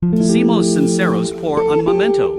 Simos sinceros por un momento.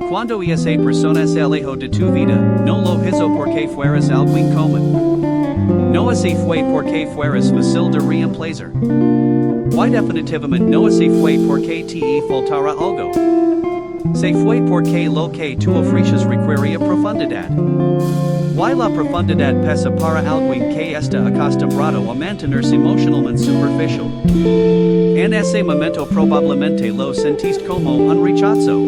Cuando esa persona se alejó de tu vida, no lo hizo porque fueras alguien común. No así fue porque fueras fácil de reemplazar. Y definitivamente no así fue porque te faltara algo. Se fue porque lo que tu ofreces requería profundidad. Y la profundidad pesa para alguien que está acostumbrado a mantenerse emocionalmente superficial. En ese momento probablemente lo sentiste como un rechazo.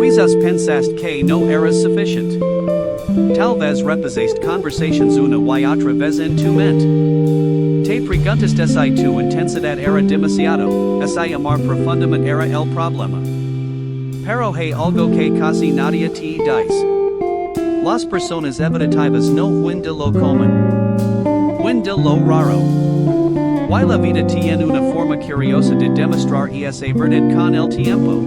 Quizás pensaste que no eras suficiente. Tal vez repasaste conversations una y otra vez en tu mente. Te preguntaste si tu intensidad era demasiado, si amar profundamente era el problema. Pero hay algo que casi nadie te dice. Las personas evitativas no huyen de lo común. Huyen de lo raro. Y la vida tiene una forma curiosa de demostrar esa verdad con el tiempo.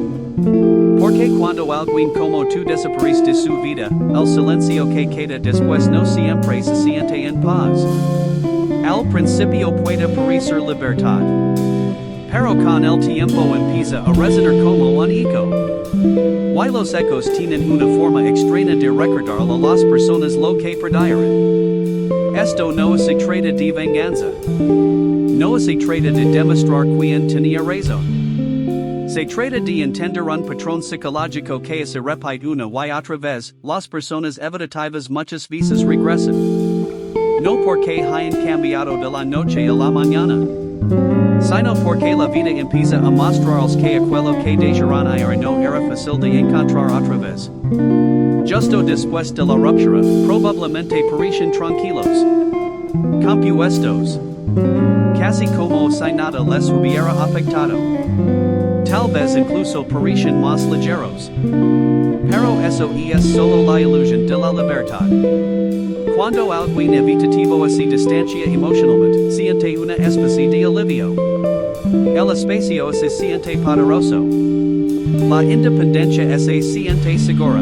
Porque cuando alguien como tú desaparece de su vida, el silencio que queda después no siempre se siente en paz. Al principio puede parecer libertad. Pero con el tiempo empieza a resonar como un eco. Y los ecos tienen una forma extraña de recordar a las personas lo que perdieron. Esto no se trata de venganza. No se trata de demostrar quién tenía razón. Se trata de entender un patrón psicológico que se repite una y otra vez. Las personas evitativas muchas veces regresan. No porque hayan cambiado de la noche a la mañana, sino porque la vida empieza a mostrarles que aquello que dejaron ayer no era fácil de encontrar otra vez. Justo después de la ruptura, probablemente parecen tranquilos, compuestos, casi como si nada les hubiera afectado. Tal vez incluso parecen más ligeros. Pero eso es solo la ilusión de la libertad. Cuando alguien evitativo se distancia emocionalmente, siente una especie de alivio. El espacio se siente poderoso. La independencia se siente segura.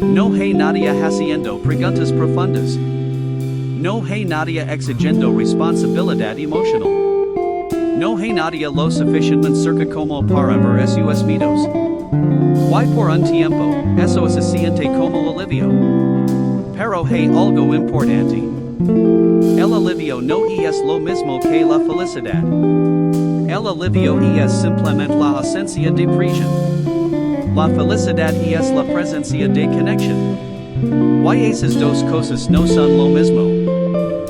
No hay nadie haciendo preguntas profundas. No hay nadie exigiendo responsabilidad emocional. No hay nadie lo suficientemente cerca como para ver sus miedos. Y por un tiempo, eso se siente como alivio. Pero hay algo importante. El alivio no es lo mismo que la felicidad. El alivio es simplemente la ausencia de presión. La felicidad es la presencia de conexión. Y esas dos cosas no son lo mismo.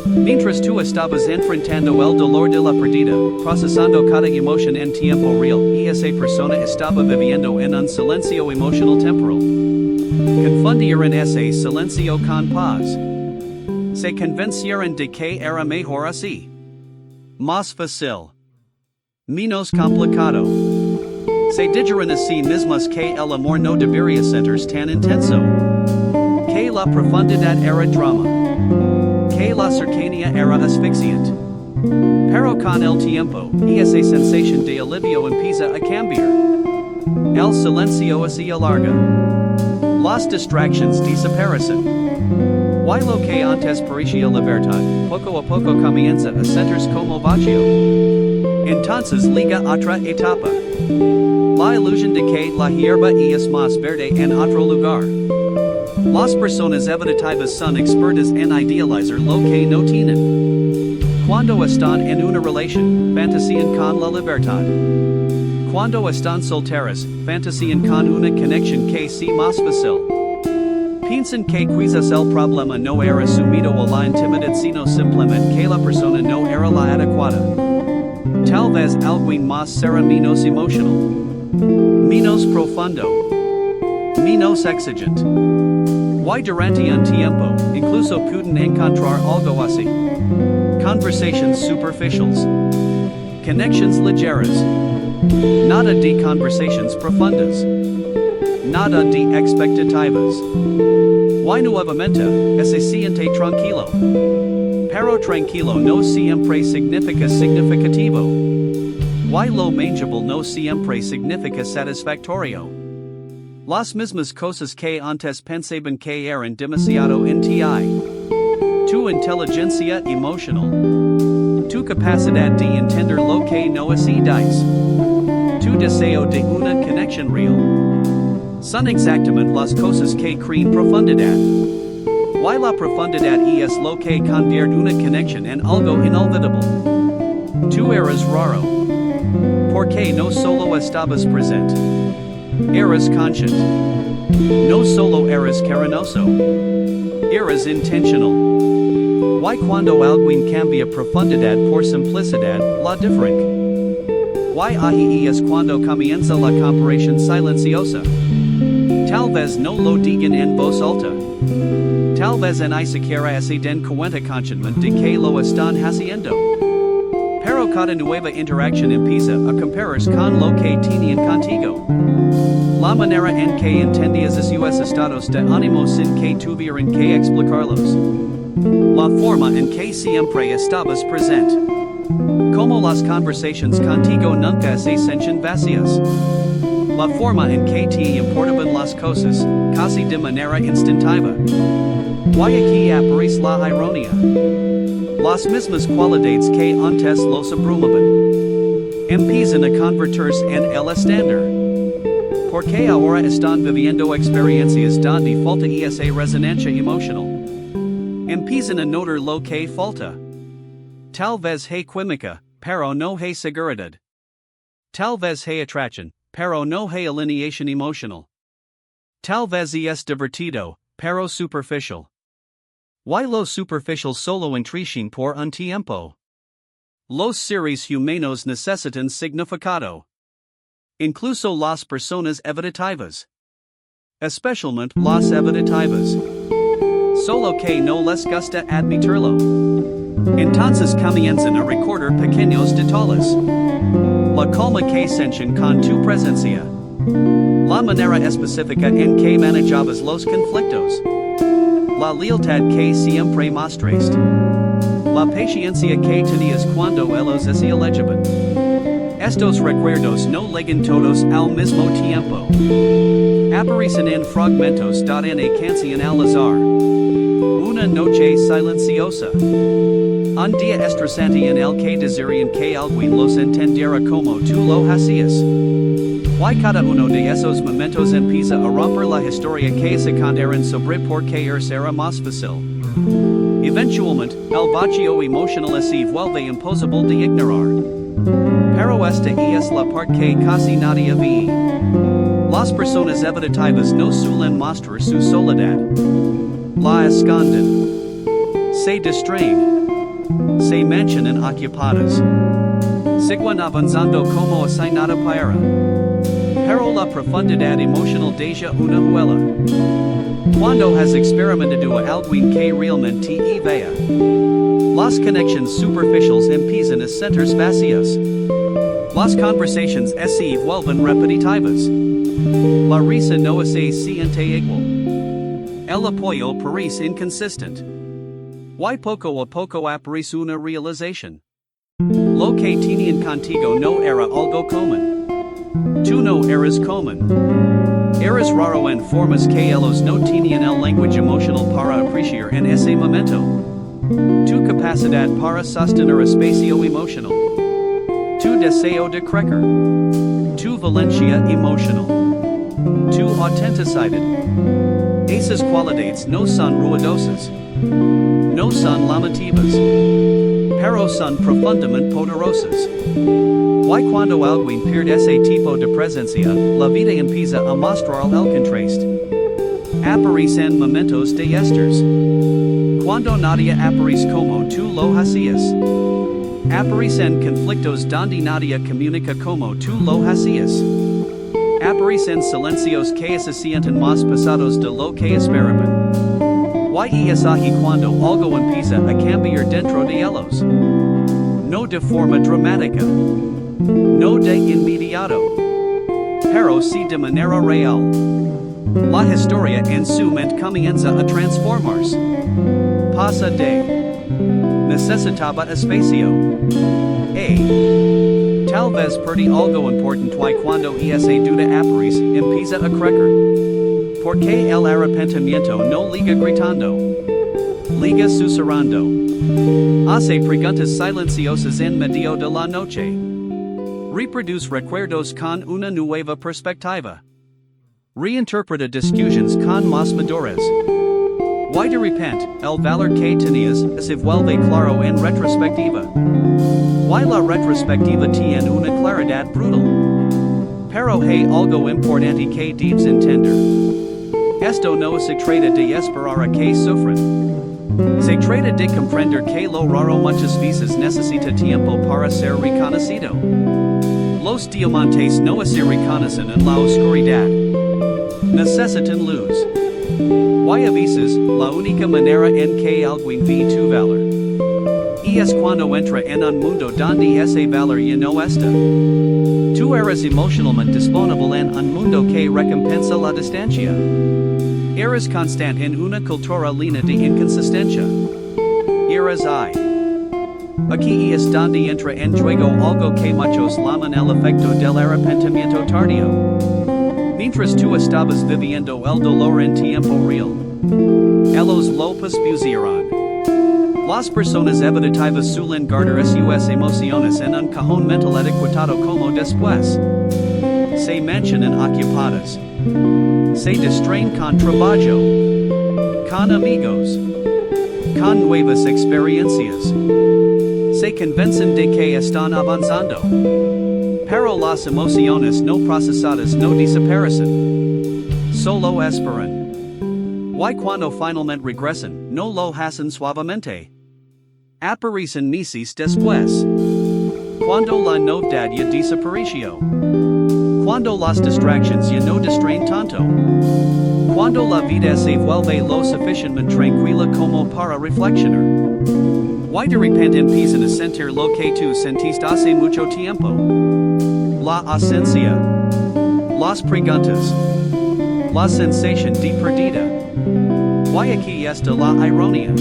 Mientras tú estabas enfrentando el dolor de la pérdida, procesando cada emoción en tiempo real, esa persona estaba viviendo en un silencio emocional temporal. Confundieron ese silencio con paz. Se convencieron de que era mejor así. Más fácil. Menos complicado. Se dijeron a sí mismos que el amor no debería ser tan intenso. Que la profundidad era drama. Que la cercanía era asfixiante. Pero con el tiempo, esa sensación de alivio empieza a cambiar. El silencio se alarga. Las distractions desaparecen. Y lo que antes parecía libertad, poco a poco comienza a sentirse como vacío. Entonces liga otra etapa. La ilusión de que la hierba es más verde en otro lugar. Las personas evitativas son expertas en idealizar lo que no tienen. Cuando están en una relación, fantasean con la libertad. Cuando están solteras, fantasean con una conexión que sea más fácil. Piensan que quizás el problema no era su miedo o la intimidad sino simplemente que la persona no era la adecuada. Tal vez alguien más será menos emocional, menos profundo, menos exigente. Y durante un tiempo, incluso pueden encontrar algo así. Conversations superficials. Connections ligeras. Nada de conversations profundas. Nada de expectativas. Y nuevamente, se siente tranquilo. Pero tranquilo no siempre significa significativo. Y lo manejable no siempre significa satisfactorio. Las mismas cosas que antes pensaban que eran demasiado en ti. Tu inteligencia emocional. Tu capacidad de entender lo que no es dice. deseo de una conexión real. Son exactamente las cosas que creen profundidad. Y la profundidad es lo que convierte una conexión en algo inolvidable. Tú eres raro. Porque no solo estabas presente. Eres consciente. No solo eres cariñoso. Eres intentional. Y cuando alguien cambia profundidad por simplicidad, la diferencia. Y ahí es cuando comienza la comparación silenciosa. Tal vez no lo digan en voz alta. Tal vez ni siquiera se den cuenta conscientemente de que lo están haciendo. Pero cada nueva interacción empieza a compararse con lo que tenían contigo. La manera en que entendías esos estados de ánimo sin que tuvieran que explicarlos. La forma en que siempre estabas presente. Como las conversaciones contigo nunca se sienten vacías. La forma en que te importaban las cosas, casi de manera instintiva. Y aquí aparece la ironía. Las mismas cualidades que antes los abrumaban. Empiezan a convertirse en el estándar. Porque ahora están viviendo experiencias donde falta esa resonancia emocional. Empiezan a notar lo que falta. Tal vez hay química, pero no hay seguridad. Tal vez hay atracción, pero no hay alineación emocional. Tal vez es divertido, pero superficial. Y lo superficial solo entrechen por un tiempo. Los seres humanos necesitan significado. Incluso las personas evitativas. Especialmente las evitativas. Solo que no les gusta admitirlo. Entonces comienzan a recordar pequeños detalles. La calma que sienten con tu presencia. La manera específica en que manejabas los conflictos. La lealtad que siempre mostraste. La paciencia que tenías cuando ellos se alejaban. Estos recuerdos no llegan todos al mismo tiempo. Aparecen en fragmentos en a canción al azar. Una noche silenciosa. Un día estresante en el que desearían que alguien los entendiera como tú lo hacías. Y cada uno de esos momentos empieza a romper la historia que se contaron sobre por qué era más fácil. Eventualmente, el vacío emocional se vuelve imposible de ignorar. Pero esta es la parte que casi nadie ve. Las personas evitativas no suelen mostrar su soledad. La esconden. Se distraen. Se mantienen ocupadas. Siguen avanzando como si nada para. Pero la profundidad emocional deja una huella. Cuando has experimentado a alguien que realmente te vea. Las conexiones superficiales empiezan a sentirse vacías. Las conversaciones se vuelven repetitivas. La risa no se siente igual. El apoyo parece inconsistente. Y poco a poco aparece una realización. Lo que tenían contigo no era algo común. Tú no eres común. Eres raro en formas que ellos no tenían el lenguaje emocional para apreciar en ese momento. Tu capacidad para sostener espacio emocional. Tu deseo de crecer. Tu valencia emocional. Tu autenticidad. Esas cualidades no son ruidosas. No son llamativas. Pero son profundamente poderosas. Y cuando alguien pierde ese tipo de presencia, la vida empieza a mostrar el contraste. Aparecen momentos de estos. Cuando nadie aparece como tú lo hacías. Aparecen conflictos donde nadie comunica como tú lo hacías. Aparecen silencios que se sienten más pesados de lo que esperaban. Y es ahí cuando algo empieza a cambiar dentro de ellos. No de forma dramática. No de inmediato. Pero sí de manera real. La historia en su mente comienza a transformarse. Pasa de necesitaba espacio. Tal vez perdí algo importante y cuando esa duda aparece, empieza a crecer. Porque el arrepentimiento no liga gritando. Liga susurrando. Hace preguntas silenciosas en medio de la noche. Reproduce recuerdos con una nueva perspectiva. Reinterpreta discusiones con más maduras. Why de repente, el valor que tenías se vuelve claro en retrospectiva. Why la retrospectiva tiene una claridad brutal. Pero hay algo importante que debes entender. Esto no se trata de esperar a que sufran. Se trata de comprender que lo raro muchas veces necesita tiempo para ser reconocido. Los diamantes no se reconocen en la oscuridad. Necesitan luz. Why a veces, la única manera en que alguien ve tu valor es cuando entra en un mundo donde ese valor ya no está. Tú eres emocionalmente disponible en un mundo que recompensa la distancia. Eres constante en una cultura llena de inconsistencia. Eres aquí es donde entra en juego algo que muchos llaman el efecto del arrepentimiento tardío. Mientras tú estabas viviendo el dolor en tiempo real, ellos lo pospusieron. Las personas evitativas suelen guardar sus emociones en un cajón mental etiquetado como después. Se mantienen ocupadas. Se distraen con trabajo, con amigos, con nuevas experiencias. Se convencen de que están avanzando. Pero las emociones no procesadas no desaparecen. Solo esperan. Why cuando finalmente regresan, no lo hacen suavemente. Aparecen meses después. Cuando la novedad ya desapareció. Cuando las distracciones ya no distraen tanto. Cuando la vida se vuelve lo suficientemente tranquila como para reflexionar. Why de repente empiezan a sentir lo que tú sentiste hace mucho tiempo. La ausencia. Las preguntas. La sensación de perdida. Why aquí está la ironía.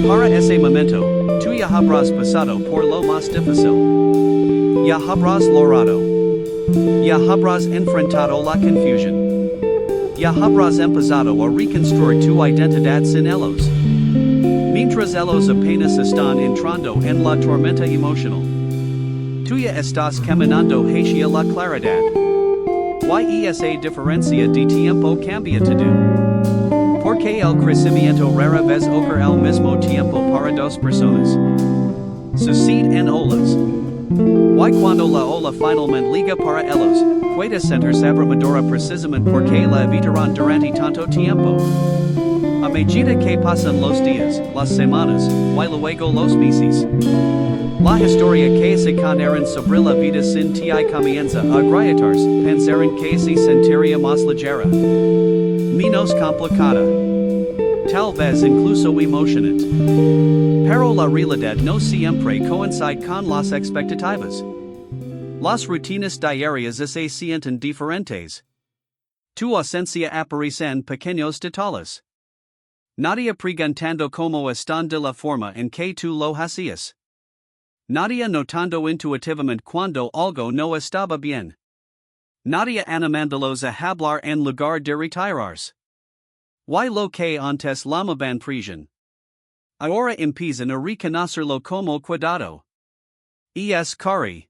Para ese momento, tú ya habrás pasado por lo más difícil. Ya habrás logrado. Ya habrás enfrentado la confusión. Ya habrás empezado a reconstruir tu identidad sin ellos. Mientras ellos apenas están entrando en la tormenta emocional. Tú ya estás caminando hacia la claridad. Y esa diferencia de tiempo cambia todo. Porque el crecimiento rara vez ocurre al mismo tiempo para dos personas. Sucede en olas. Y cuando la ola finalmente liga para ellos, puede sentirse abrumadora precisamente porque la evitaron durante tanto tiempo. A medida que pasan los días, las semanas, y luego los meses. La historia que se contaron sobre la vida sin ti comienza a agrietarse, pensar en que se sentiría más ligera. Menos complicada. Tal vez incluso emocionante. Pero la realidad no siempre coincide con las expectativas. Las rutinas diarias se sienten diferentes. Tu ausencia aparece en pequeños detalles. Nadie preguntando cómo están de la forma en que tú lo hacías. Nadie notando intuitivamente cuando algo no estaba bien. Nadie animándolos a hablar en lugar de retirarse. Y lo que antes llamaban presión. Ahora empiezan a reconocerlo como cuidado. Es cari.